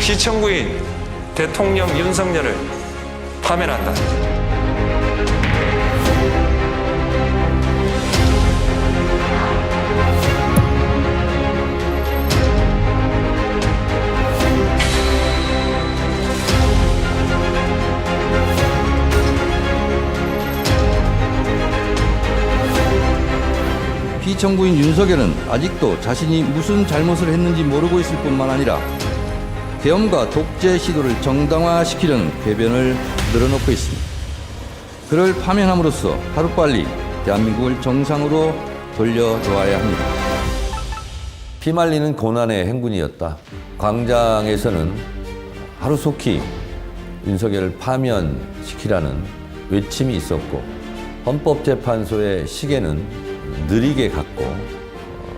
피청구인 대통령 윤석열을 파면한다. 피청구인 윤석열은 아직도 자신이 무슨 잘못을 했는지 모르고 있을 뿐만 아니라 계엄과 독재 시도를 정당화시키려는 궤변을 늘어놓고 있습니다. 그를 파면함으로써 하루빨리 대한민국을 정상으로 돌려놓아야 합니다. 피말리는 고난의 행군이었다. 광장에서는 하루속히 윤석열을 파면시키라는 외침이 있었고, 헌법재판소의 시계는 느리게 갔고,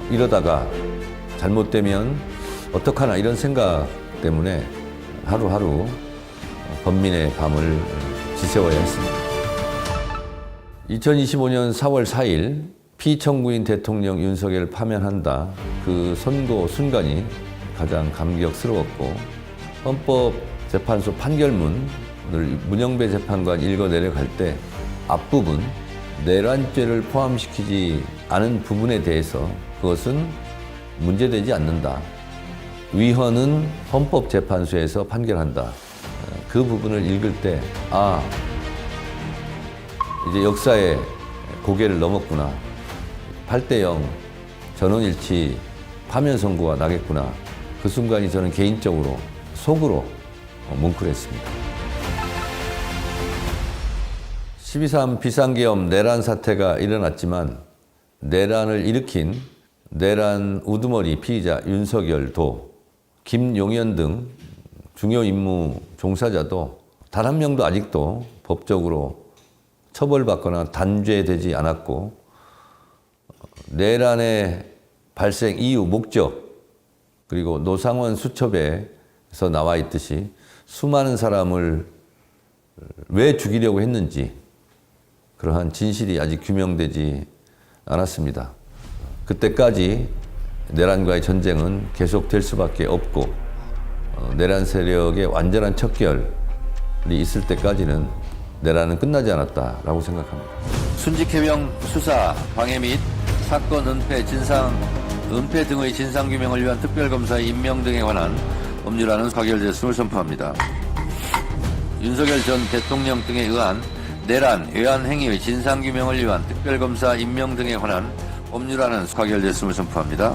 이러다가 잘못되면 어떡하나 이런 생각 때문에 하루하루 범민의 밤을 지새워야 했습니다. 2025년 4월 4일 피청구인 대통령 윤석열을 파면한다. 그 선고 순간이 가장 감격스러웠고, 헌법재판소 판결문을 문영배 재판관 읽어 내려갈 때 앞부분 내란죄를 포함시키지 않은 부분에 대해서 그것은 문제되지 않는다. 위헌은 헌법재판소에서 판결한다. 그 부분을 읽을 때, 이제 역사의 고개를 넘었구나. 8대0 전원일치 파면 선고가 나겠구나. 그 순간이 저는 개인적으로 속으로 뭉클했습니다. 12.3 비상계엄 내란 사태가 일어났지만 내란을 일으킨 내란 우두머리 피의자 윤석열도, 김용현 등 중요 임무 종사자도 단 한 명도 아직도 법적으로 처벌받거나 단죄되지 않았고, 내란의 발생 이유, 목적, 그리고 노상원 수첩에서 나와 있듯이 수많은 사람을 왜 죽이려고 했는지 그러한 진실이 아직 규명되지 않았습니다. 그때까지 내란과의 전쟁은 계속될 수밖에 없고, 내란 세력의 완전한 척결이 있을 때까지는 내란은 끝나지 않았다라고 생각합니다. 순직해명 수사, 방해 및 사건 은폐, 은폐 등의 진상규명을 위한 특별검사 임명 등에 관한 법률안은 가결됐음을 선포합니다. 윤석열 전 대통령 등에 의한 내란, 외환 행위의 진상규명을 위한 특별검사 임명 등에 관한 법률안은 가결됐음을 선포합니다.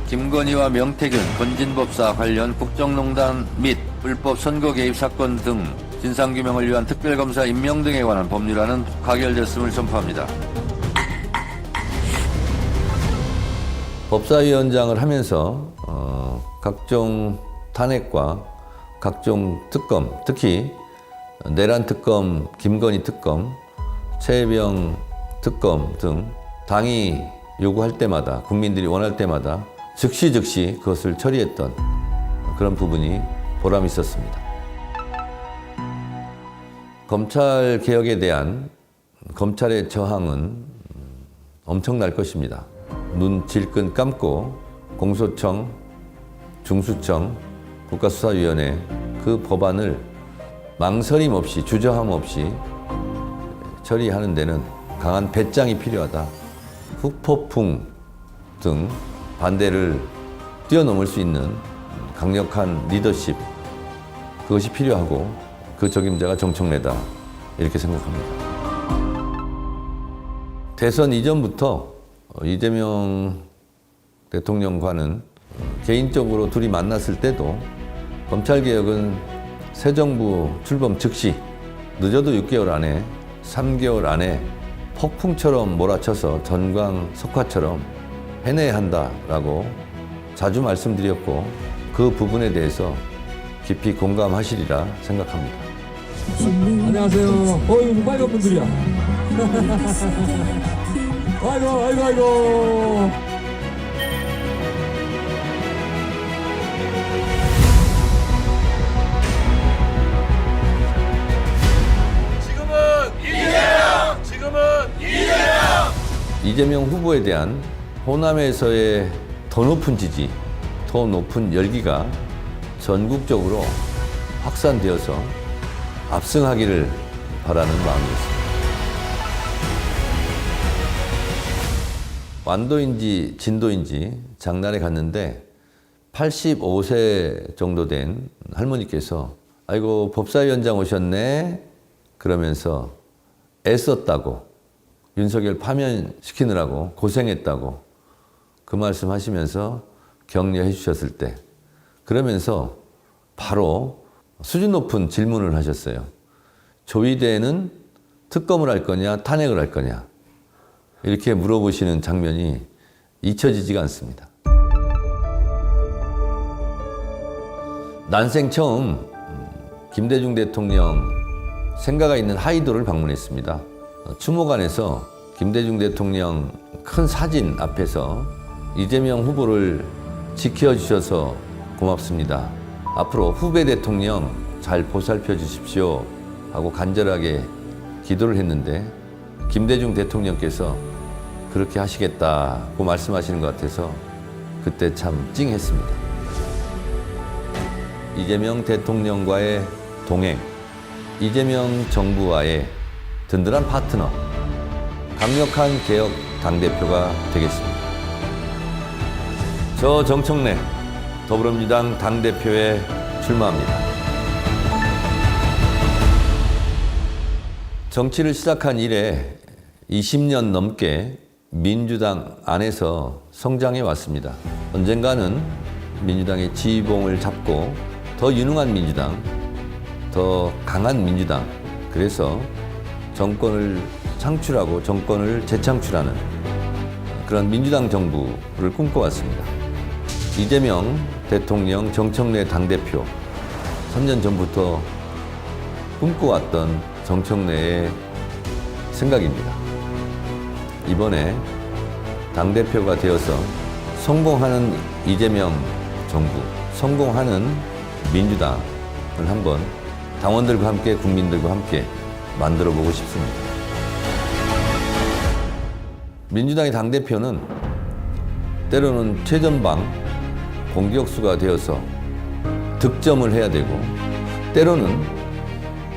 김건희와 명태균, 건진법사 관련 국정농단 및 불법 선거 개입 사건 등 진상규명을 위한 특별검사 임명 등에 관한 법률안은 가결됐음을 선포합니다. 법사위원장을 하면서 각종 탄핵과 각종 특검, 특히 내란 특검, 김건희 특검, 최혜병 특검 등 당이 요구할 때마다, 국민들이 원할 때마다 즉시 그것을 처리했던 그런 부분이 보람이 있었습니다. 검찰 개혁에 대한 검찰의 저항은 엄청날 것입니다. 눈 질끈 감고 공소청, 중수청, 국가수사위원회 그 법안을 망설임 없이, 주저함 없이 처리하는 데는 강한 배짱이 필요하다. 후폭풍 등 반대를 뛰어넘을 수 있는 강력한 리더십, 그것이 필요하고 그 적임자가 정청래다, 이렇게 생각합니다. 대선 이전부터 이재명 대통령과는 개인적으로 둘이 만났을 때도 검찰개혁은 새 정부 출범 즉시, 늦어도 6개월 안에, 3개월 안에 폭풍처럼 몰아쳐서 전광석화처럼 해내야 한다라고 자주 말씀드렸고, 그 부분에 대해서 깊이 공감하시리라 생각합니다. 안녕하세요. 이거 빨간 분들이야. 아이고. 이재명 후보에 대한 호남에서의 더 높은 지지, 더 높은 열기가 전국적으로 확산되어서 압승하기를 바라는 마음이었습니다. 완도인지 진도인지 장날에 갔는데 85세 정도 된 할머니께서 아이고 법사위원장 오셨네 그러면서 애썼다고 윤석열 파면시키느라고 고생했다고 그 말씀 하시면서 격려해 주셨을 때 그러면서 바로 수준 높은 질문을 하셨어요. 조위대는 특검을 할 거냐 탄핵을 할 거냐 이렇게 물어보시는 장면이 잊혀지지가 않습니다. 난생 처음 김대중 대통령 생가가 있는 하이도를 방문했습니다. 추모관에서 김대중 대통령 큰 사진 앞에서 이재명 후보를 지켜주셔서 고맙습니다. 앞으로 후배 대통령 잘 보살펴 주십시오 하고 간절하게 기도를 했는데 김대중 대통령께서 그렇게 하시겠다고 말씀하시는 것 같아서 그때 참 찡했습니다. 이재명 대통령과의 동행, 이재명 정부와의 든든한 파트너, 강력한 개혁 당대표가 되겠습니다. 저 정청래 더불어민주당 당대표에 출마합니다. 정치를 시작한 이래 20년 넘게 민주당 안에서 성장해 왔습니다. 언젠가는 민주당의 지휘봉을 잡고 더 유능한 민주당, 더 강한 민주당, 그래서 정권을 창출하고 정권을 재창출하는 그런 민주당 정부를 꿈꿔왔습니다. 이재명 대통령 정청래 당대표 3년 전부터 꿈꿔왔던 정청래의 생각입니다. 이번에 당대표가 되어서 성공하는 이재명 정부, 성공하는 민주당을 한번 당원들과 함께 국민들과 함께 만들어 보고 싶습니다. 민주당의 당대표는 때로는 최전방 공격수가 되어서 득점을 해야 되고 때로는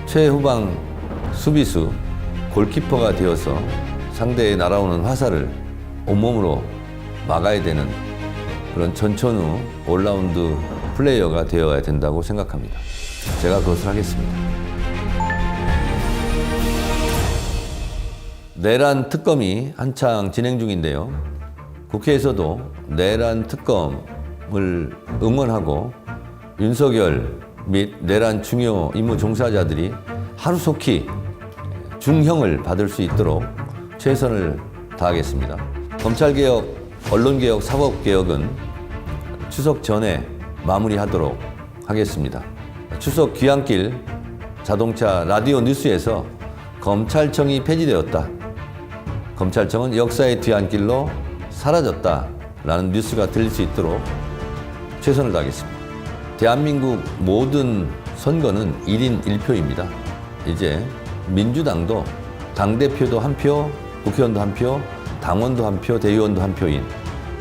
최후방 수비수 골키퍼가 되어서 상대의 날아오는 화살을 온몸으로 막아야 되는 그런 전천후 올라운드 플레이어가 되어야 된다고 생각합니다. 제가 그것을 하겠습니다. 내란 특검이 한창 진행 중인데요. 국회에서도 내란 특검을 응원하고 윤석열 및 내란 중요 임무 종사자들이 하루속히 중형을 받을 수 있도록 최선을 다하겠습니다. 검찰개혁, 언론개혁, 사법개혁은 추석 전에 마무리하도록 하겠습니다. 추석 귀향길 자동차 라디오 뉴스에서 검찰청이 폐지되었다. 검찰청은 역사의 뒤안길로 사라졌다라는 뉴스가 들릴 수 있도록 최선을 다하겠습니다. 대한민국 모든 선거는 1인 1표입니다. 이제 민주당도 당대표도 한 표, 국회의원도 한 표, 당원도 한 표, 대의원도 한 표인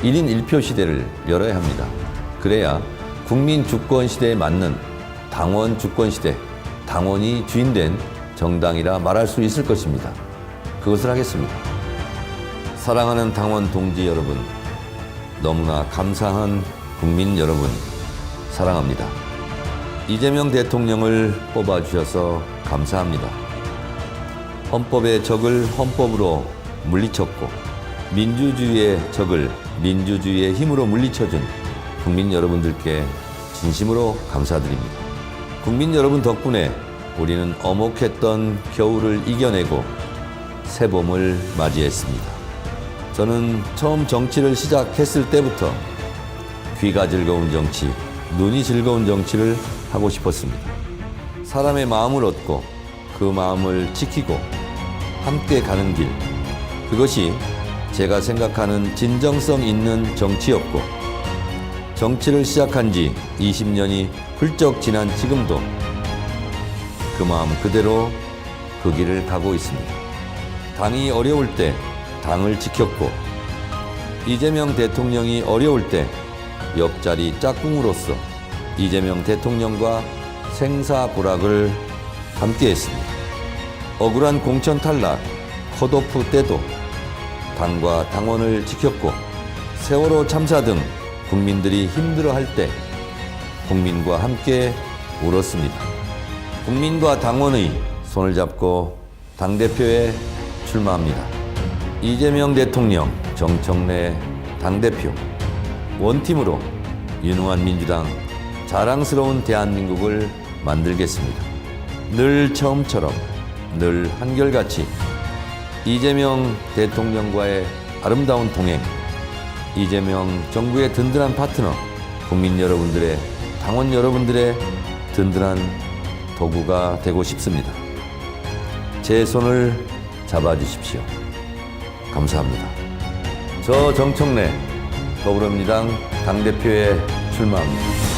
1인 1표 시대를 열어야 합니다. 그래야 국민 주권 시대에 맞는 당원 주권 시대, 당원이 주인된 정당이라 말할 수 있을 것입니다. 그것을 하겠습니다. 사랑하는 당원 동지 여러분, 너무나 감사한 국민 여러분, 사랑합니다. 이재명 대통령을 뽑아주셔서 감사합니다. 헌법의 적을 헌법으로 물리쳤고 민주주의의 적을 민주주의의 힘으로 물리쳐준 국민 여러분들께 진심으로 감사드립니다. 국민 여러분 덕분에 우리는 엄혹했던 겨울을 이겨내고 새 봄을 맞이했습니다. 저는 처음 정치를 시작했을 때부터 귀가 즐거운 정치, 눈이 즐거운 정치를 하고 싶었습니다. 사람의 마음을 얻고 그 마음을 지키고 함께 가는 길, 그것이 제가 생각하는 진정성 있는 정치였고 정치를 시작한 지 20년이 훌쩍 지난 지금도 그 마음 그대로 그 길을 가고 있습니다. 당이 어려울 때 당을 지켰고 이재명 대통령이 어려울 때 옆자리 짝꿍으로서 이재명 대통령과 생사불락을 함께했습니다. 억울한 공천 탈락, 컷오프 때도 당과 당원을 지켰고 세월호 참사 등 국민들이 힘들어할 때 국민과 함께 울었습니다. 국민과 당원의 손을 잡고 당대표에 출마합니다. 이재명 대통령, 정청래 당대표, 원팀으로 유능한 민주당, 자랑스러운 대한민국을 만들겠습니다. 늘 처음처럼, 늘 한결같이 이재명 대통령과의 아름다운 동행, 이재명 정부의 든든한 파트너, 국민 여러분들의, 당원 여러분들의 든든한 도구가 되고 싶습니다. 제 손을 잡아주십시오. 감사합니다. 저 정청래 더불어민주당 당대표에 출마합니다.